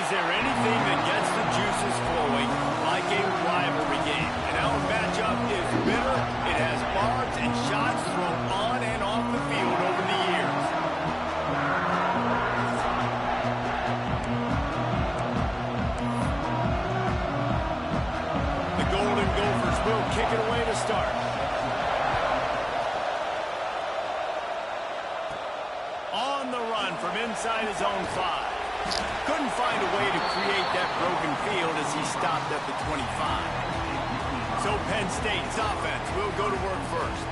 Is there anything that gets the juices flowing like a rivalry game? And our matchup is bitter. It has barbs and shots thrown on and off the field over the years. The Golden Gophers will kick it away to start. On the run from inside his own 5. Couldn't find a way to create that broken field as he stopped at the 25. So Penn State's offense will go to work first.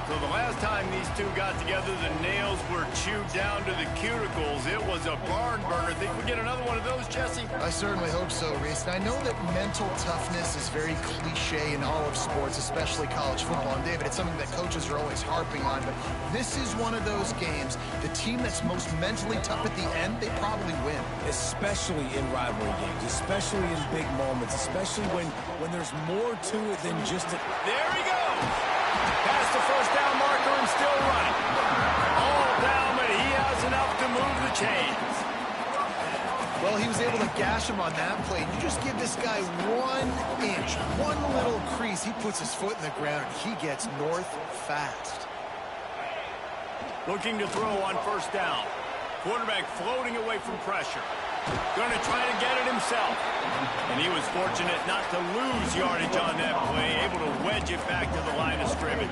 So the last time these two got together, the nails were chewed down to the cuticles. It was a barn burner. Think we get another one of those, Jesse? I certainly hope so, Reese. And I know that mental toughness is very cliche in all of sports, especially college football. And David, it's something that coaches are always harping on. But this is one of those games. The team that's most mentally tough at the end, they probably win. Especially in rivalry games, especially in big moments, especially when there's more to it than just a... There he goes! Past the first down marker and still running. All down, but he has enough to move the chains. Well, he was able to gash him on that play. You just give this guy 1 inch, one little crease. He puts his foot in the ground, and he gets north fast. Looking to throw on first down. Quarterback floating away from pressure. Going to try to get it himself. And he was fortunate not to lose yardage on that play, able to wedge it back to the line of scrimmage.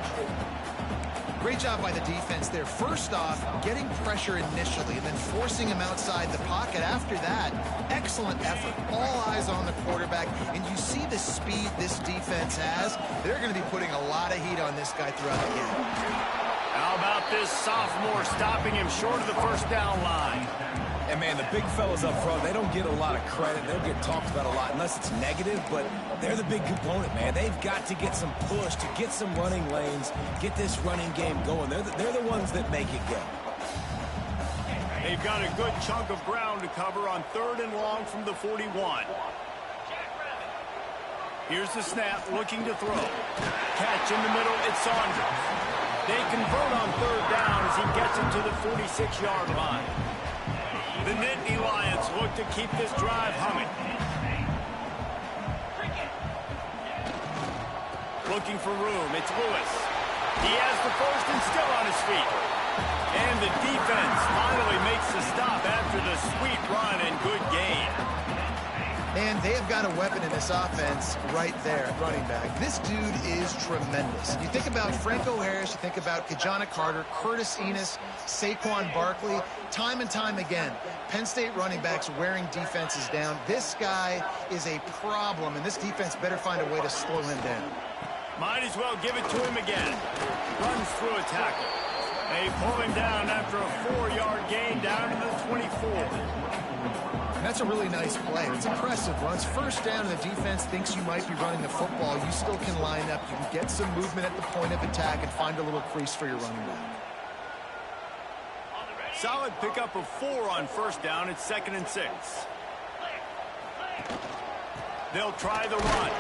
Great job by the defense there. First off, getting pressure initially and then forcing him outside the pocket. After that, excellent effort. All eyes on the quarterback. And you see the speed this defense has. They're going to be putting a lot of heat on this guy throughout the game. How about this sophomore stopping him short of the first down line? And, man, the big fellas up front, they don't get a lot of credit. They don't get talked about a lot unless it's negative, but they're the big component, man. They've got to get some push, to get some running lanes, get this running game going. They're the ones that make it go. They've got a good chunk of ground to cover on 3rd and long from the 41. Here's the snap, looking to throw. Catch in the middle, it's Saunders. They convert on 3rd down as he gets it to the 46-yard line. The Nittany Lions look to keep this drive humming. Looking for room, it's Lewis. He has the first and still on his feet. And the defense finally makes the stop after the sweet run and good gain. And they have got a weapon in this offense right there at running back. This dude is tremendous. You think about Franco Harris, you think about Kajana Carter, Curtis Enos, Saquon Barkley. Time and time again, Penn State running backs wearing defenses down. This guy is a problem, and this defense better find a way to slow him down. Might as well give it to him again. Runs through a tackle. They pull him down after a 4-yard gain down to the 24. That's a really nice play. It's impressive. Once first down and the defense thinks you might be running the football, you still can line up. You can get some movement at the point of attack and find a little crease for your running back. Solid pickup of 4 on first down. It's 2nd and 6. They'll try the run.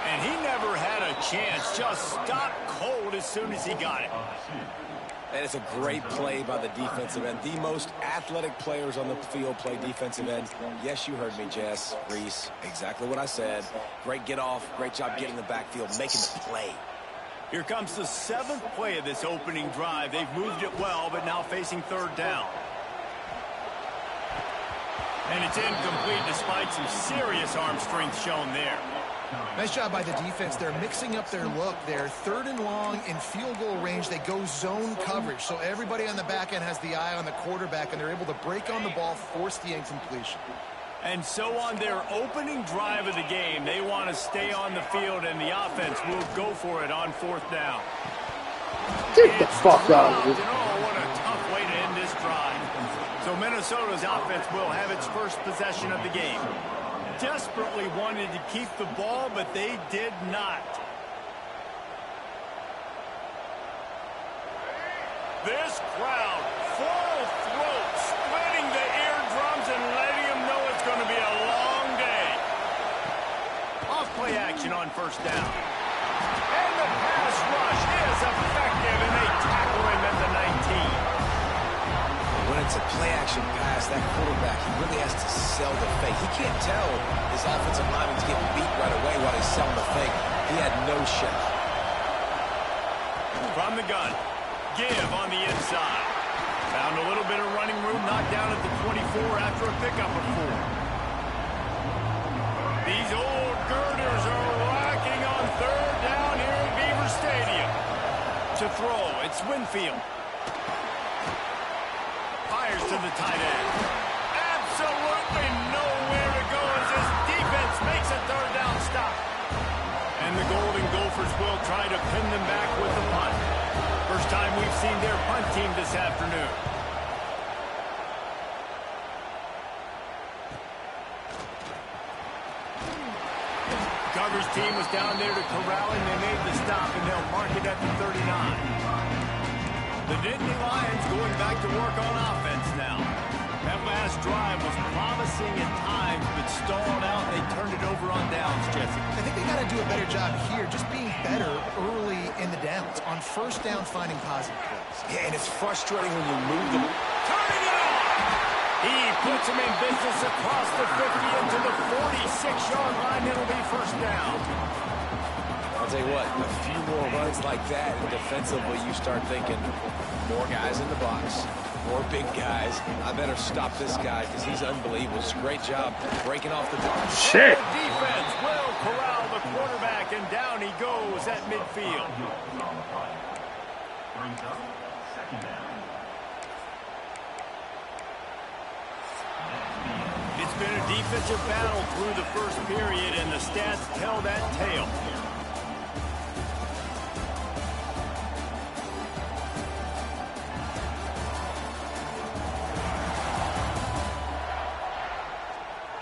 And he never had a chance. Just stopped cold as soon as he got it. That is a great play by the defensive end. The most athletic players on the field play defensive end. Yes, you heard me, Jess, Reese. Exactly what I said. Great get off. Great job getting the backfield, making the play. Here comes the 7th play of this opening drive. They've moved it well, but now facing 3rd down. And it's incomplete despite some serious arm strength shown there. Nice job by the defense. They're mixing up their look there. 3rd and long in field goal range. They go zone coverage. So everybody on the back end has the eye on the quarterback, and they're able to break on the ball, force the incompletion. And so on their opening drive of the game, they want to stay on the field, and the offense will go for it on 4th down. Get the fuck out of here. Oh, what a tough way to end this drive. So Minnesota's offense will have its first possession of the game. Desperately wanted to keep the ball, but they did not. This crowd, full throat, splitting the eardrums and letting them know it's going to be a long day. Off play action on first down. And the pass rush is effective, and they tackle him at the 19. When it's a play-action pass, that quarterback, he really has to sell the fake. He can't tell his offensive lineman's getting beat right away while he's selling the fake. He had no shot. From the gun, give on the inside. Found a little bit of running room, knocked down at the 24 after a pickup of 4. These old girders are rocking on third down here at Beaver Stadium. To throw, it's Winfield. Fires to the tight end. Absolutely nowhere to go as this defense makes a third down stop. And the Golden Gophers will try to pin them back with the punt. First time we've seen their punt team this afternoon. Coverage team was down there to corral him. They made the stop, and they'll mark it at the 39. The Nittany Lions going back to work on offense now. That last drive was promising at times, but stalled out. They turned it over on downs, Jesse. I think they got to do a better job here, just being better early in the downs. On first down, finding positive plays. Yeah, and it's frustrating when you move the... Turning it on! He puts him in business across the 50 into the 46-yard line. It'll be first down. I'll tell you what, a few more runs like that, and defensively you start thinking, more guys in the box, more big guys. I better stop this guy because he's unbelievable. It's a great job breaking off the box. Shit. The defense will corral the quarterback, and down he goes at midfield. It's been a defensive battle through the first period, and the stats tell that tale.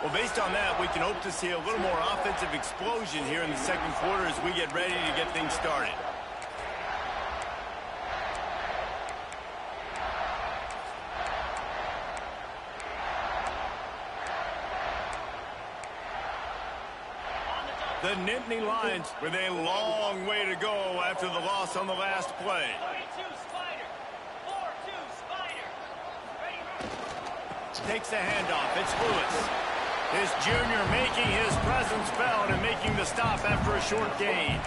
Well, based on that, we can hope to see a little more offensive explosion here in the second quarter as we get ready to get things started. The Nittany Lions with a long way to go after the loss on the last play. 3-2 Spider. 4-2 Spider. Takes the handoff. It's Lewis. This junior making his presence felt and making the stop after a short gain.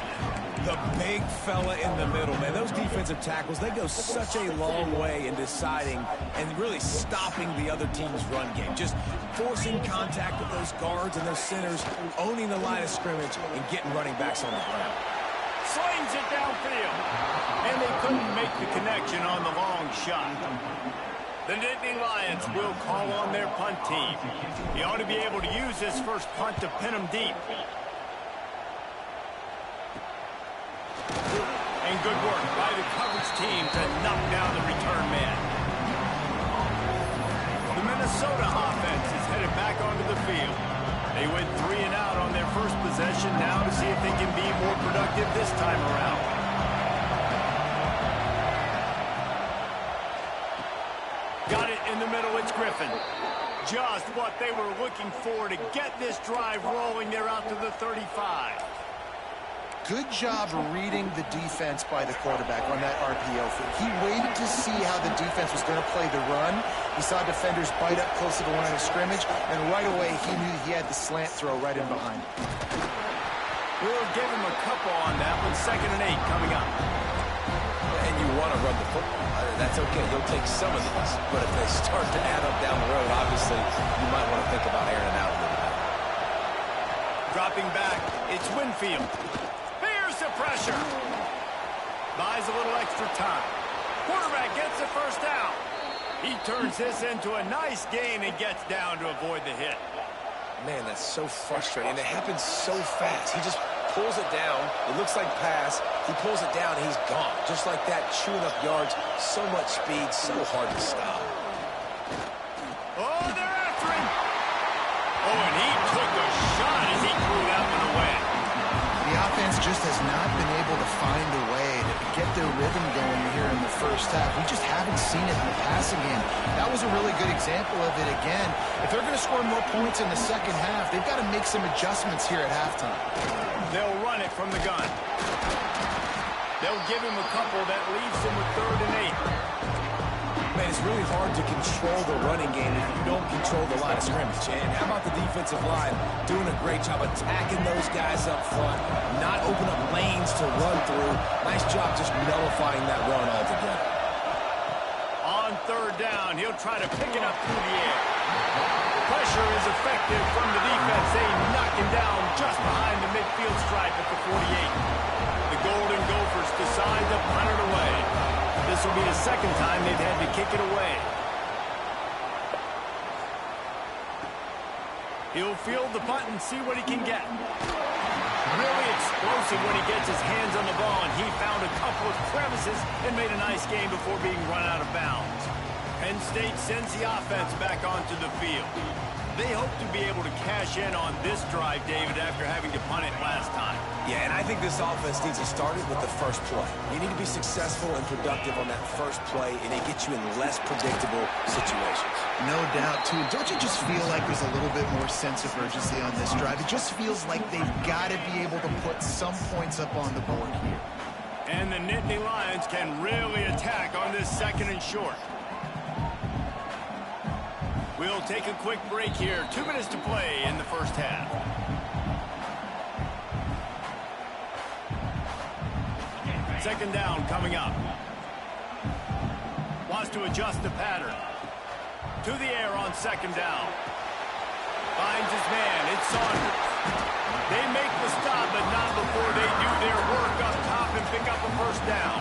The big fella in the middle, man. Those defensive tackles, they go such a long way in deciding and really stopping the other team's run game. Just forcing contact with those guards and those centers, owning the line of scrimmage, and getting running backs on the ground. Slings it downfield. And they couldn't make the connection on the long shot. The Nittany Lions will call on their punt team. He ought to be able to use this first punt to pin them deep. And good work by the coverage team to knock down the return man. The Minnesota offense is headed back onto the field. They went 3 and out on their first possession, now to see if they can be more productive this time around. Got it in the middle, it's Griffin. Just what they were looking for to get this drive rolling. They're out to the 35. Good job reading the defense by the quarterback on that RPO fake. He waited to see how the defense was going to play the run. He saw defenders bite up close to the line of scrimmage, and right away he knew he had the slant throw right in behind him. We'll give him a couple on that one. 2nd and 8 coming up. And you want to run the football. That's okay. You'll take some of these. But if they start to add up down the road, obviously you might want to think about airing it out a little bit. Dropping back, it's Winfield. Here's the pressure. Buys a little extra time. Quarterback gets the first down. He turns this into a nice gain and gets down to avoid the hit. Man, that's so frustrating. It happens so fast. He just pulls it down. It looks like pass. He pulls it down, and he's gone. Just like that, chewing up yards. So much speed, so hard to stop. Oh, they're after him. Oh, and he took a shot as he threw that one away. The offense just has not been able to find a way to get their rhythm going here in the first half. We just haven't seen it in the passing game. That was a really good example of it again. If they're going to score more points in the second half, they've got to make some adjustments here at halftime. They'll run it from the gun. They'll give him a couple that leaves him with 3rd and 8. Man, it's really hard to control the running game if you don't control the line of scrimmage. And how about the defensive line doing a great job attacking those guys up front, not open up lanes to run through. Nice job just nullifying that run altogether. On third down, he'll try to pick it up through the air. Pressure is effective from the defense. They knock him down just behind the midfield stripe at the 48. The Golden Gophers decide to punt it away. This will be the second time they've had to kick it away. He'll field the punt and see what he can get. Really explosive when he gets his hands on the ball, and he found a couple of crevices and made a nice game before being run out of bounds. Penn State sends the offense back onto the field. They hope to be able to cash in on this drive, David, after having to punt it last time. Yeah, and I think this offense needs to start it with the first play. You need to be successful and productive on that first play, and it gets you in less predictable situations. No doubt, too. Don't you just feel like there's a little bit more sense of urgency on this drive? It just feels like they've got to be able to put some points up on the board here. And the Nittany Lions can really attack on this second and short. We'll take a quick break here. 2 minutes to play in the first half. Second down coming up. Wants to adjust the pattern. To the air on second down. Finds his man. It's Saunders. They make the stop, but not before they do their work up top and pick up a first down.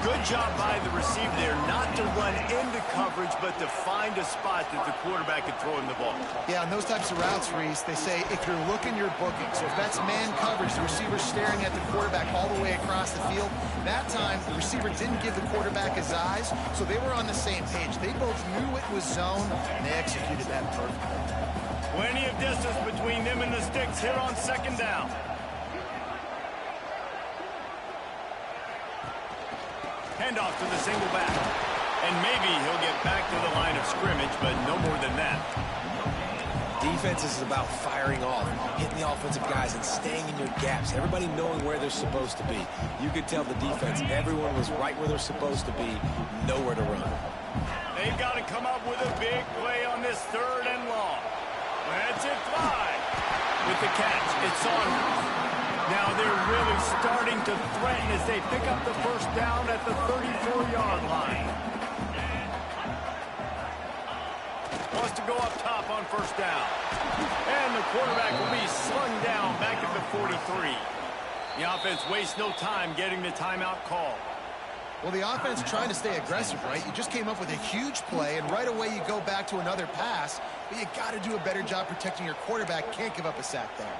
Good job by the receiver there, not to run into coverage, but to find a spot that the quarterback can throw him the ball. Yeah, on those types of routes, Reese, they say if you're looking, you're booking. So if that's man coverage, the receiver's staring at the quarterback all the way across the field. That time, the receiver didn't give the quarterback his eyes, so they were on the same page. They both knew it was zone, and they executed that perfectly. Plenty of distance between them and the sticks here on second down. Handoff to the single back. And maybe he'll get back to the line of scrimmage, but no more than that. Defense is about firing off, hitting the offensive guys, and staying in your gaps. Everybody knowing where they're supposed to be. You could tell the defense, everyone was right where they're supposed to be, nowhere to run. They've got to come up with a big play on this third and long. That's it fly. With the catch, it's on. Now they're really starting to threaten as they pick up the first down at the 34-yard line. Wants to go up top on first down. And the quarterback will be slung down back at the 43. The offense wastes no time getting the timeout call. Well, the offense trying to stay aggressive, right? You just came up with a huge play, and right away you go back to another pass, but you got to do a better job protecting your quarterback. Can't give up a sack there.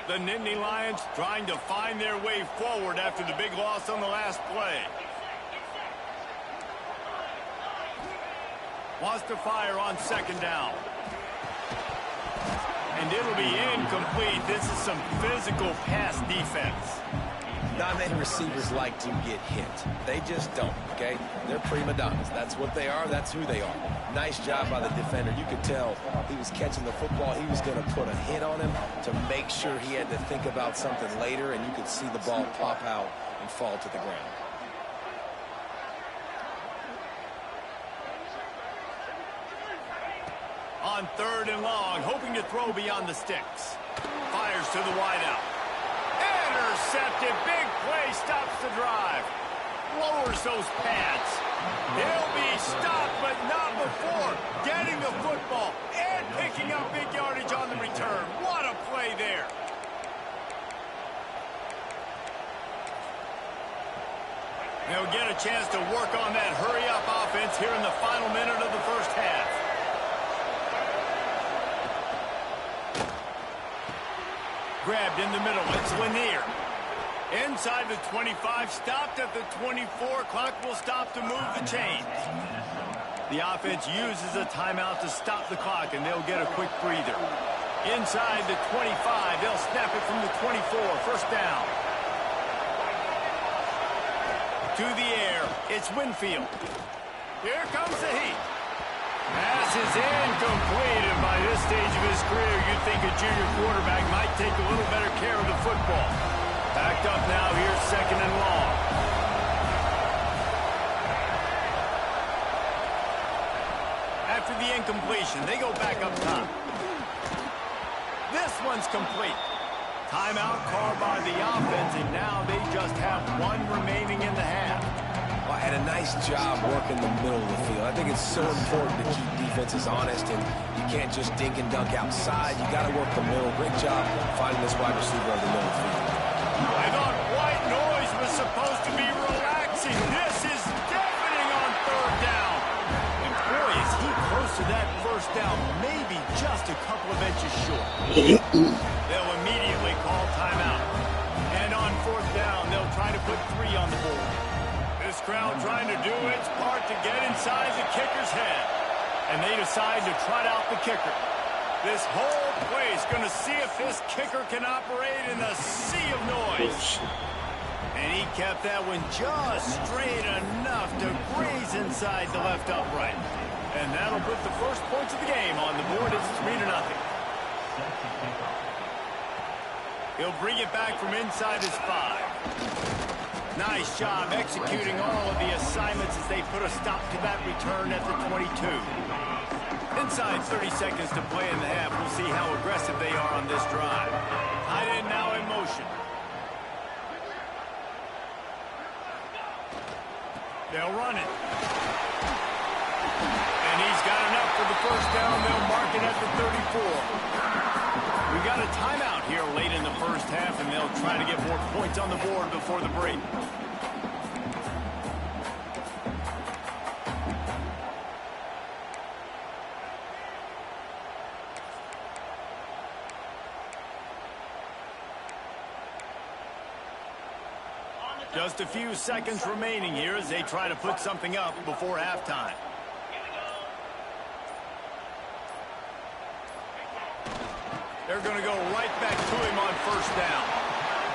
The Nittany Lions trying to find their way forward after the big loss on the last play. Wants to fire on second down. And it'll be incomplete. This is some physical pass defense. Not many receivers like to get hit. They just don't, okay? They're prima donnas. That's what they are. That's who they are. Nice job by the defender. You could tell he was catching the football. He was going to put a hit on him to make sure he had to think about something later, and you could see the ball pop out and fall to the ground. On third and long, hoping to throw beyond the sticks. Fires to the wideout. Intercepted. Big play stops the drive. Lowers those pads. They'll be stopped, but not before getting the football and picking up big yardage on the return. What a play there. They'll get a chance to work on that hurry-up offense here in the final minute of the first half. Grabbed in the middle. It's Lanier. Inside the 25, stopped at the 24. Clock will stop to move the chains. The offense uses a timeout to stop the clock, and they'll get a quick breather. Inside the 25, they'll snap it from the 24. First down. To the air, it's Winfield. Here comes the heat. Pass is incomplete, and by this stage of his career, you'd think a junior quarterback might take a little better care of the football. Backed up now, here's second and long. completion. They go back up top. This one's complete. Timeout called by the offense, and now they just have one remaining in the half. Well, and a nice job working the middle of the field. I think it's so important to keep defenses honest, and you can't just dink and dunk outside. You got to work the middle. Great job finding this wide receiver of the middle of the field. I thought white noise was supposed to be relaxing. This is deafening on third down. And boy, is he close to that first down, maybe just a couple of inches short. They'll immediately call timeout. And on fourth down, they'll try to put 3 on the board. This crowd trying to do its part to get inside the kicker's head. And they decide to trot out the kicker. This whole place going to see if this kicker can operate in the sea of noise. And he kept that one just straight enough to graze inside the left upright. And that'll put the first points of the game on the board. It's 3-0. He'll bring it back from inside his 5. Nice job executing all of the assignments as they put a stop to that return at the 22. Inside 30 seconds to play in the half. We'll see how aggressive they are on this drive. Tight end now in motion. They'll run it. And he's got enough for the first down. They'll mark it at the 34. We got a timeout here late in the first half, and they'll try to get more points on the board before the break. Just a few seconds remaining here as they try to put something up before halftime. They're going to go right back to him on first down.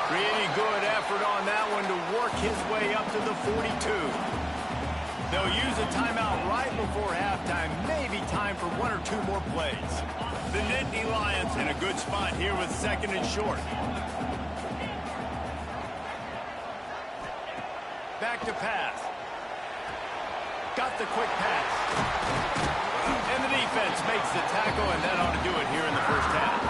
Pretty good effort on that one to work his way up to the 42. They'll use a timeout right before halftime. Maybe time for 1 or 2 more plays. The Nittany Lions in a good spot here with 2nd and short. Back to pass. Got the quick pass. And the defense makes the tackle, and that ought to do it here in the first half.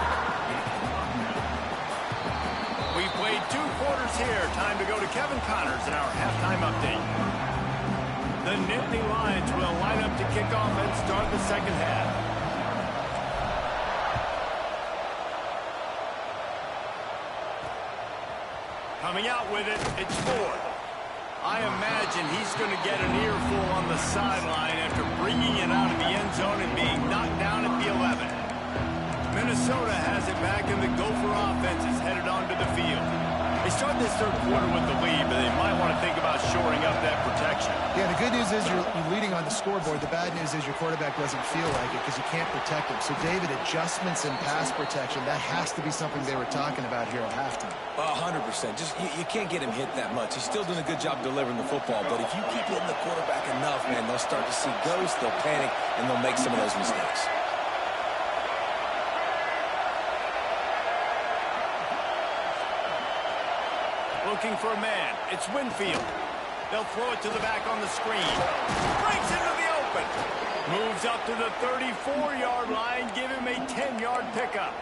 We played 2 quarters here. Time to go to Kevin Connors in our halftime update. The Nittany Lions will line up to kick off and start the second half. Coming out with it, it's Ford. I imagine he's going to get an earful on the sideline after bringing it out of the end zone and being knocked down at the 11. Minnesota has it back, and the Gopher offense is headed onto the field. They start this third quarter with the lead, but they might want to think about shoring up that protection. Yeah, the good news is you're leading on the scoreboard. The bad news is your quarterback doesn't feel like it because you can't protect him. So, David, adjustments in pass protection, that has to be something they were talking about here at halftime. 100%. Just you can't get him hit that much. He's still doing a good job delivering the football, but if you keep hitting the quarterback enough, man, they'll start to see ghosts, they'll panic, and they'll make some of those mistakes. Looking for a man. It's Winfield. They'll throw it to the back on the screen. Breaks into the open. Moves up to the 34-yard line. Give him a 10-yard pickup.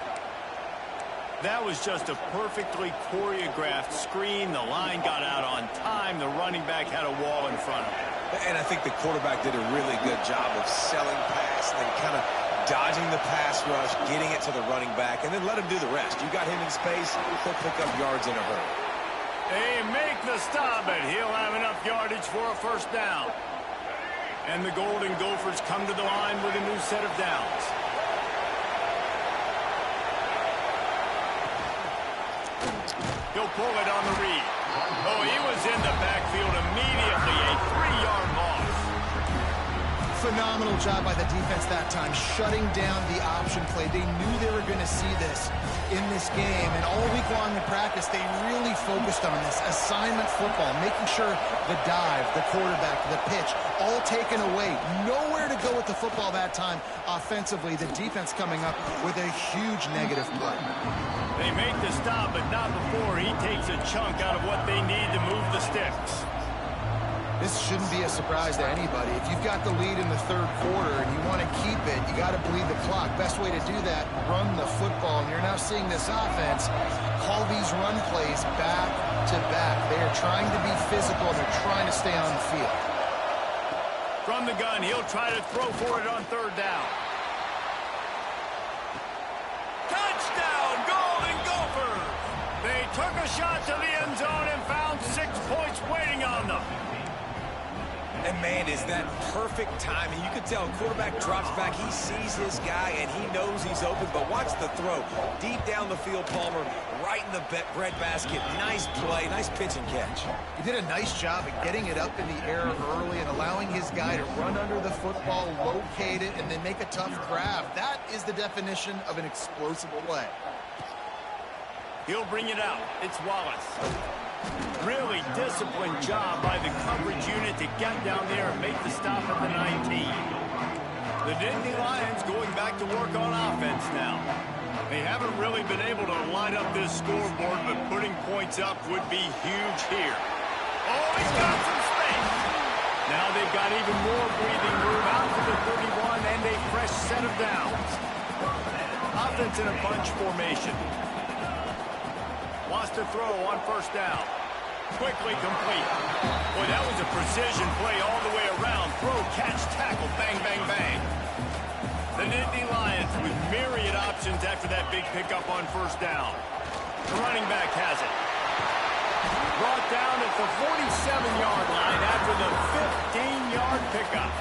That was just a perfectly choreographed screen. The line got out on time. The running back had a wall in front of him. And I think the quarterback did a really good job of selling pass and then kind of dodging the pass rush, getting it to the running back, and then let him do the rest. You got him in space, he'll pick up yards in a hurry. They make the stop, but he'll have enough yardage for a first down. And the Golden Gophers come to the line with a new set of downs. He'll pull it on the read. Oh, he was in the backfield immediately. A 3-yard loss. Phenomenal job by the defense that time, shutting down the option play. They knew they were going to see this in this game, and all week long in practice, they really focused on this assignment football, making sure the dive, the quarterback, the pitch, all taken away. Nowhere to go with the football that time offensively. The defense coming up with a huge negative play. They make the stop, but not before he takes a chunk out of what they need to move the sticks. This shouldn't be a surprise to anybody. If you've got the lead in the third quarter and you want to keep it, you got to bleed the clock. Best way to do that, run the football. And you're now seeing this offense call these run plays back to back. They are trying to be physical, and they're trying to stay on the field. From the gun, he'll try to throw for it on third down. Touchdown, Golden Gophers! They took a shot to the end zone and found 6 points waiting on them. And, man, is that perfect timing. You can tell quarterback drops back. He sees his guy, and he knows he's open. But watch the throw. Deep down the field, Palmer, right in the breadbasket. Nice play, nice pitch and catch. He did a nice job of getting it up in the air early and allowing his guy to run under the football, locate it, and then make a tough grab. That is the definition of an explosive play. He'll bring it out. It's Wallace. Really disciplined job by the coverage unit to get down there and make the stop at the 19. The Nittany Lions going back to work on offense now. They haven't really been able to line up this scoreboard, but putting points up would be huge here. Oh, he's got some space. Now they've got even more breathing room out to the 31 and a fresh set of downs. Offense in a bunch formation. Wants to throw on first down. Quickly complete. Boy, that was a precision play all the way around. Throw, catch, tackle, bang, bang, bang. The Nittany Lions with myriad options after that big pickup on first down. The running back has it. Brought down at the 47-yard line after the 15-yard pickup.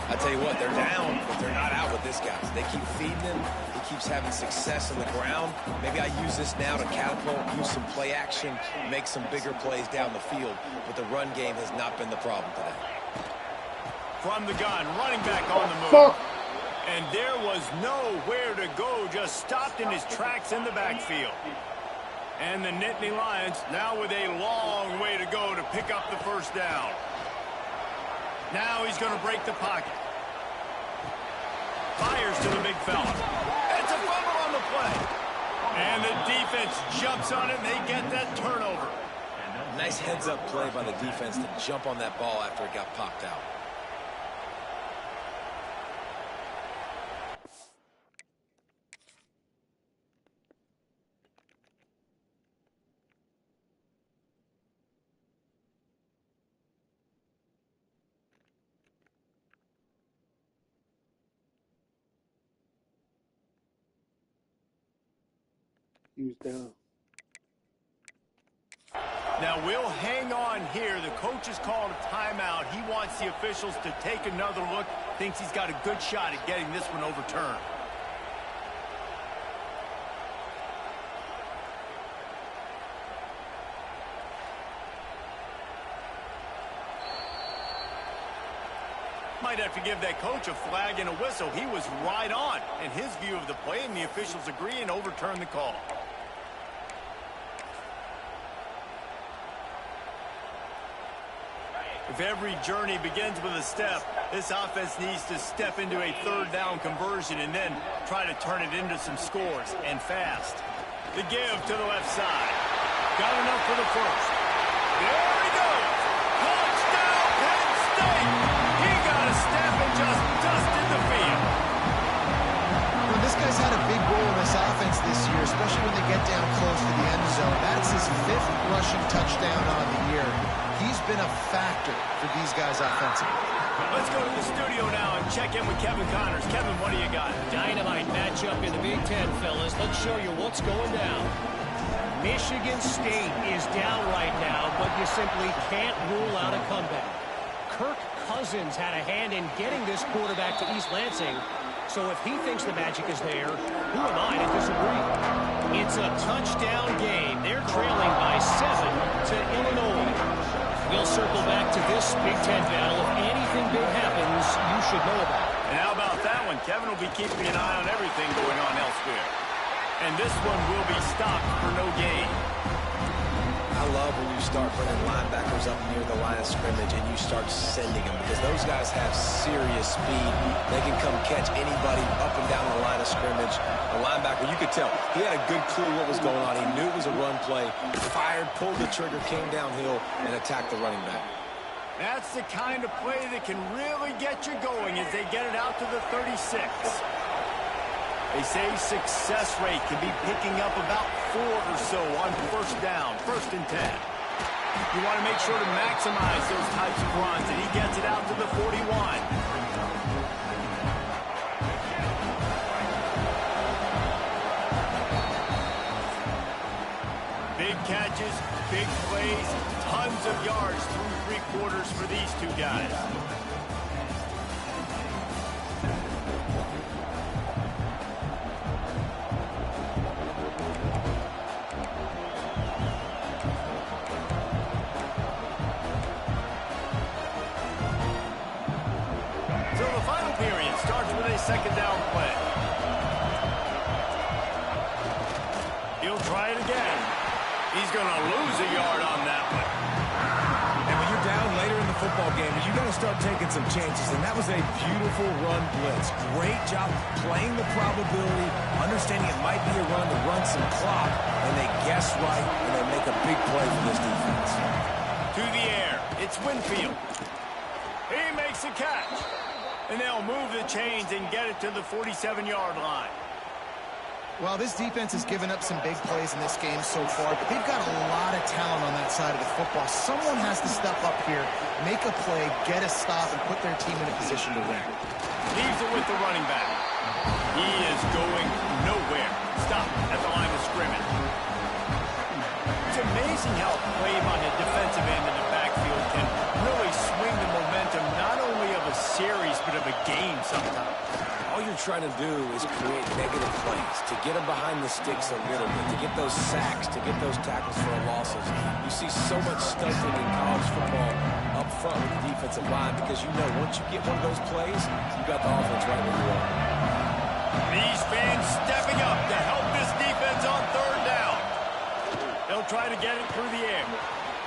I tell you what, they're down, but they're not out with this guy. They keep feeding him. He keeps having success on the ground. Maybe I use this now to catapult, use some play action, make some bigger plays down the field. But the run game has not been the problem today. From the gun, running back on the move. And there was nowhere to go, just stopped in his tracks in the backfield. And the Nittany Lions now with a long way to go to pick up the first down. Now he's going to break the pocket. Fires to the big fella. It's a fumble on the play. And the defense jumps on it, and they get that turnover. Nice heads-up play by the defense to jump on that ball after it got popped out. He was down. Now we'll hang on here. The coach has called a timeout. He wants the officials to take another look. Thinks he's got a good shot at getting this one overturned. Might have to give that coach a flag and a whistle. He was right on in his view of the play, and the officials agree and overturn the call. If every journey begins with a step, this offense needs to step into a third down conversion and then try to turn it into some scores, and fast. The give to the left side. Got enough for the first. There he goes. Touchdown, Penn State. He got a step and just dusted the field. Well, this guy's had a big role in this offense this year, especially when they get down close to the end zone. That's his 5th rushing touchdown on the year. He's been a factor for these guys offensively. Let's go to the studio now and check in with Kevin Connors. Kevin, what do you got? Dynamite matchup in the Big Ten, fellas. Let's show you what's going down. Michigan State is down right now, but you simply can't rule out a comeback. Kirk Cousins had a hand in getting this quarterback to East Lansing, so if he thinks the magic is there, who am I to disagree? It's a touchdown game. They're trailing by 7 to Illinois. We'll circle back to this Big Ten battle. If anything big happens, you should know about it. And how about that one? Kevin will be keeping an eye on everything going on elsewhere. And this one will be stopped for no gain. I love when you start bringing linebackers up near the line of scrimmage and you start sending them, because those guys have serious speed. They can come catch anybody up and down the line of scrimmage. The linebacker, you could tell, he had a good clue what was going on. He knew it was a run play, fired, pulled the trigger, came downhill, and attacked the running back. That's the kind of play that can really get you going as they get it out to the 36. They say success rate can be picking up about 4 or so on first down, 1st and 10. You want to make sure to maximize those types of runs, and he gets it out to the 41. Big catches, big plays, tons of yards through 3 quarters for these two guys. So the final period starts with a 2nd down play. He'll try it again. He's going to lose a yard on that one. And when you're down later in the football game, you got to start taking some chances. And that was a beautiful run blitz. Great job playing the probability, understanding it might be a run to run some clock, and they guess right, and they make a big play for this defense. To the air, it's Winfield. He makes a catch. And they'll move the chains and get it to the 47-yard line. Well, this defense has given up some big plays in this game so far, but they've got a lot of talent on that side of the football. Someone has to step up here, make a play, get a stop, and put their team in a position to win. Leaves it with the running back. He is going nowhere. Stop at the line of scrimmage. It's amazing how a play by a defensive end in the backfield can really swing the momentum not only of a series but of a game sometimes. All you're trying to do is create negative plays, to get them behind the sticks a little bit, to get those sacks, to get those tackles for losses. You see so much stunting in college football up front with the defensive line because you know once you get one of those plays, you got the offense right where you are. These fans stepping up to help this defense on 3rd down. They'll try to get it through the air.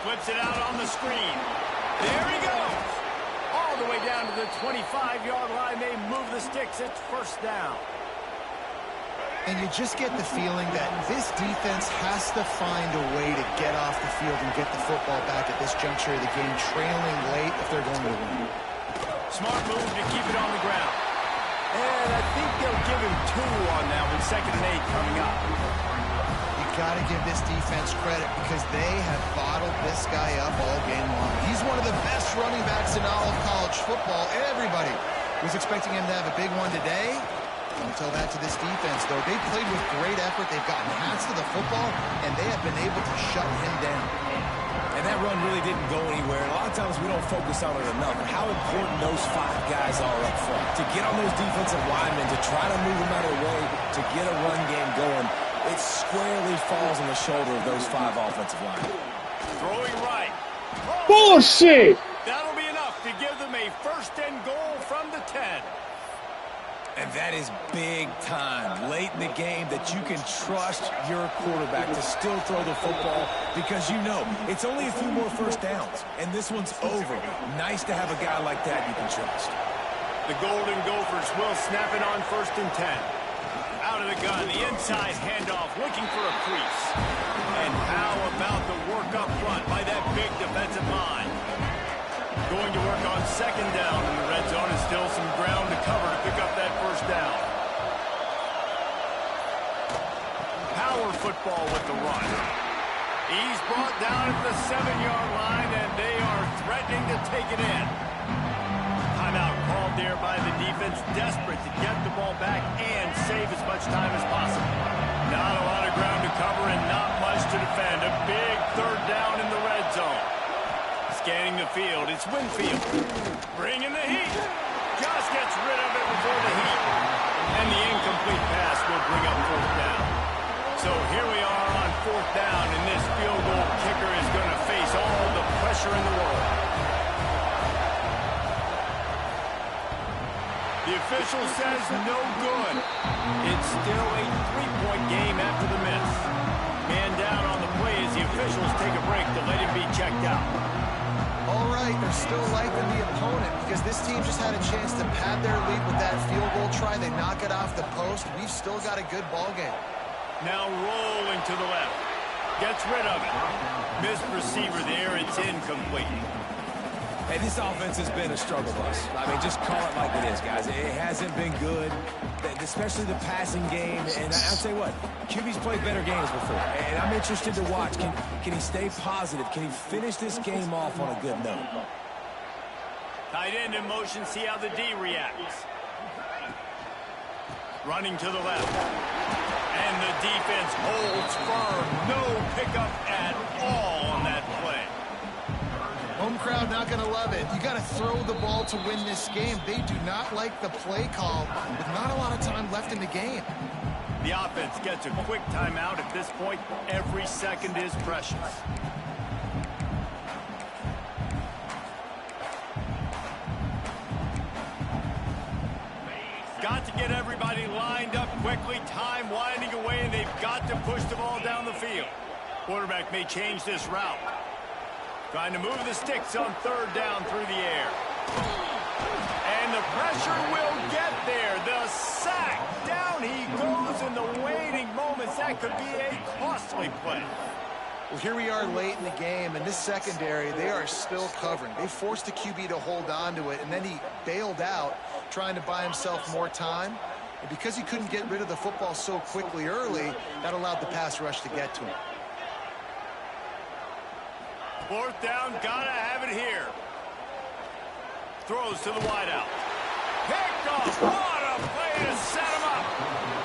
Flips it out on the screen. There he goes. All the way down to the 25-yard line. They move the sticks. It's 1st down. And you just get the feeling that this defense has to find a way to get off the field and get the football back at this juncture of the game, trailing late if they're going to win. Smart move to keep it on the ground. And I think they'll give him 2 on that with 2nd and 8 coming up. You got to give this defense credit because they have bottled this guy up all game long. He's one of the best running backs in all of college football. Everybody was expecting him to have a big one today. Don't tell that to this defense, though. They played with great effort. They've gotten hands to the football, and they have been able to shut him down. And that run really didn't go anywhere. And a lot of times we don't focus on it enough. How important those 5 guys are up front. To get on those defensive linemen, to try to move them out of the way, to get a run game going, it squarely falls on the shoulder of those 5 offensive linemen. Throwing right. Oh, Bullshit! that'll be enough to give them a 1st and goal from the 10. And that is big time late in the game that you can trust your quarterback to still throw the football because you know it's only a few more 1st downs, and this one's over. Nice to have a guy like that you can trust. The Golden Gophers will snap it on 1st and 10. Out of the gun, the inside handoff, looking for a crease. And how about the work up front by that big defensive line? Going to work on 2nd down in the red zone, and still some ground to cover to pick up that 1st down. Power football with the run. He's brought down at the 7-yard line, and they are threatening to take it in. Timeout called there by the defense, desperate to get the ball back and save as much time as possible. Not a lot of ground to cover and not much to defend. A big 3rd down in the red zone. Scanning the field, it's Winfield. Bringing the heat. Just gets rid of it before the heat. And the incomplete pass will bring up 4th down. So here we are on 4th down, and this field goal kicker is going to face all the pressure in the world. The official says no good. It's still a 3-point game after the miss. Man down on the play as the officials take a break to let him be checked out. All right, they're still liking the opponent because this team just had a chance to pad their lead with that field goal try. They knock it off the post. We've still got a good ball game. Now rolling to the left. Gets rid of it. Missed receiver there. It's incomplete. Hey, this offense has been a struggle bus. I mean, just call it like it is, guys. It hasn't been good, especially the passing game. And I'll tell you what, QB's played better games before. And I'm interested to watch. Can he stay positive? Can he finish this game off on a good note? Tight end in motion, see how the D reacts. Running to the left. And the defense holds firm. No pickup at all on that play. Home crowd not going to love it. You got to throw the ball to win this game. They do not like the play call with not a lot of time left in the game. The offense gets a quick timeout. At this point, every second is precious. Got to get everybody lined up quickly. Time winding away, and they've got to push the ball down the field. Quarterback may change this route. Trying to move the sticks on third down through the air. And the pressure will get there. The sack. Down he goes in the waiting moments. That could be a costly play. Well, here we are late in the game, and this secondary, they are still covering. They forced the QB to hold on to it, and then he bailed out, trying to buy himself more time. And because he couldn't get rid of the football so quickly early, that allowed the pass rush to get to him. Fourth down, gotta have it here. Throws to the wideout. Picked off. What a play to set him up.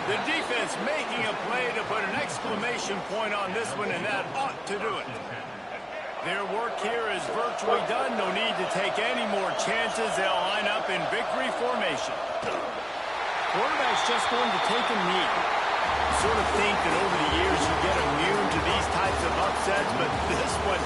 The defense making a play to put an exclamation point on this one, and that ought to do it. Their work here is virtually done. No need to take any more chances. They'll line up in victory formation. Quarterback's just going to take a knee. You sort of think that over the years you get immune to these types of upsets, but this one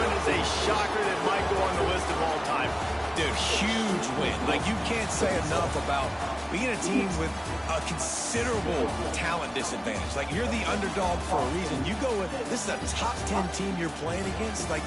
is a shocker that might go on the list of all time. Dude, huge win. Like, you can't say enough about being a team with a considerable talent disadvantage. Like, you're the underdog for a reason. You go with, this is a top 10 team you're playing against. Like,